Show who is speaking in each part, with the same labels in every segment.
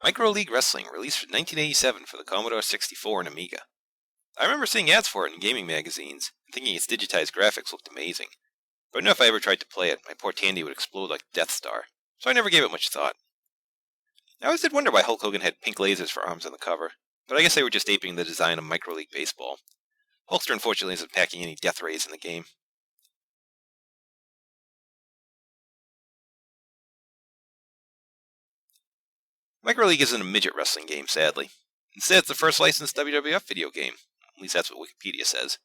Speaker 1: Microleague Wrestling, released in 1987 for the Commodore 64 and Amiga. I remember seeing ads for it in gaming magazines, and thinking its digitized graphics looked amazing. But I knew if I ever tried to play it, my poor Tandy would explode like Death Star, so I never gave it much thought. I always did wonder why Hulk Hogan had pink lasers for arms on the cover, but I guess they were just aping the design of Microleague Baseball. Hulkster unfortunately isn't packing any death rays in the game. Microleague isn't a midget wrestling game, sadly. Instead, it's the first licensed WWF video game. At least that's what Wikipedia says.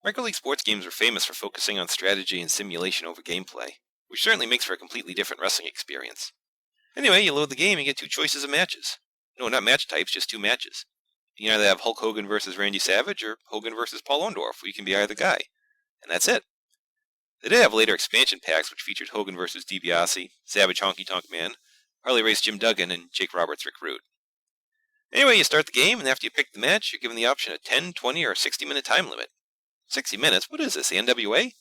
Speaker 1: Microleague sports games are famous for focusing on strategy and simulation over gameplay, which certainly makes for a completely different wrestling experience. Anyway, you load the game and get two choices of matches. No, not match types, just two matches. You can either have Hulk Hogan versus Randy Savage, or Hogan versus Paul Orndorff, where you can be either guy. And that's it. They did have later expansion packs which featured Hogan versus DiBiase, Savage Honky Tonk Man, Harley Race Jim Duggan, and Jake Roberts Rick Rude. Anyway, you start the game, and after you pick the match, you're given the option of 10, 20, or 60-minute time limit. 60 minutes? What is this, the NWA?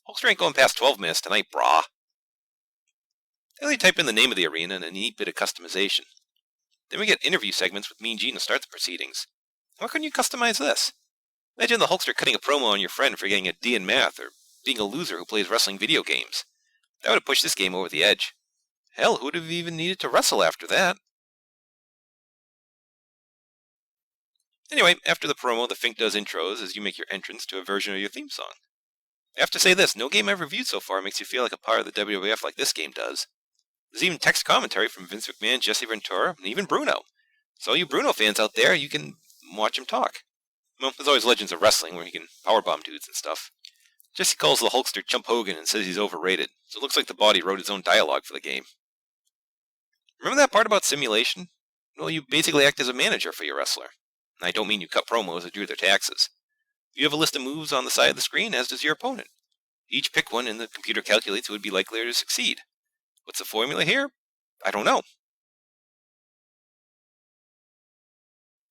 Speaker 1: Hulkster ain't going past 12 minutes tonight, brah. Then you type in the name of the arena and a neat bit of customization. Then we get interview segments with Mean Gene to start the proceedings. Why couldn't you customize this? Imagine the Hulkster cutting a promo on your friend for getting a D in math, or being a loser who plays wrestling video games. That would have pushed this game over the edge. Hell, who would have even needed to wrestle after that? Anyway, after the promo, the Fink does intros as you make your entrance to a version of your theme song. I have to say this, no game I've reviewed so far makes you feel like a part of the WWF like this game does. There's even text commentary from Vince McMahon, Jesse Ventura, and even Bruno. So all you Bruno fans out there, you can watch him talk. Well, there's always Legends of Wrestling where he can powerbomb dudes and stuff. Jesse calls the Hulkster Chump Hogan and says he's overrated, so it looks like the body wrote his own dialogue for the game. Remember that part about simulation? Well, you basically act as a manager for your wrestler. And I don't mean you cut promos or do their taxes. You have a list of moves on the side of the screen, as does your opponent. Each pick one, and the computer calculates who would be likelier to succeed. What's the formula here? I don't know.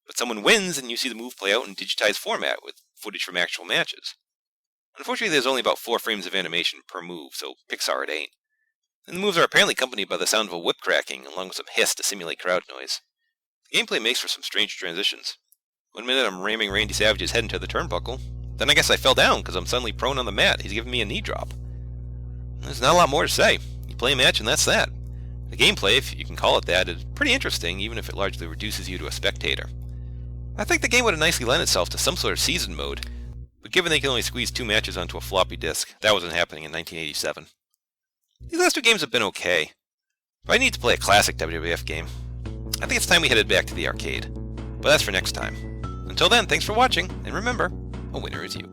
Speaker 1: But someone wins, and you see the move play out in digitized format with footage from actual matches. Unfortunately, there's only about 4 frames of animation per move, so Pixar it ain't. And the moves are apparently accompanied by the sound of a whip cracking, along with some hiss to simulate crowd noise. The gameplay makes for some strange transitions. One minute I'm ramming Randy Savage's head into the turnbuckle, then I guess I fell down because I'm suddenly prone on the mat. He's giving me a knee drop. There's not a lot more to say. You play a match and that's that. The gameplay, if you can call it that, is pretty interesting, even if it largely reduces you to a spectator. I think the game would have nicely lent itself to some sort of season mode, but given they can only squeeze 2 matches onto a floppy disk, that wasn't happening in 1987. These last 2 games have been okay, but I need to play a classic WWF game. I think it's time we headed back to the arcade, but that's for next time. Until then, thanks for watching, and remember, a winner is you.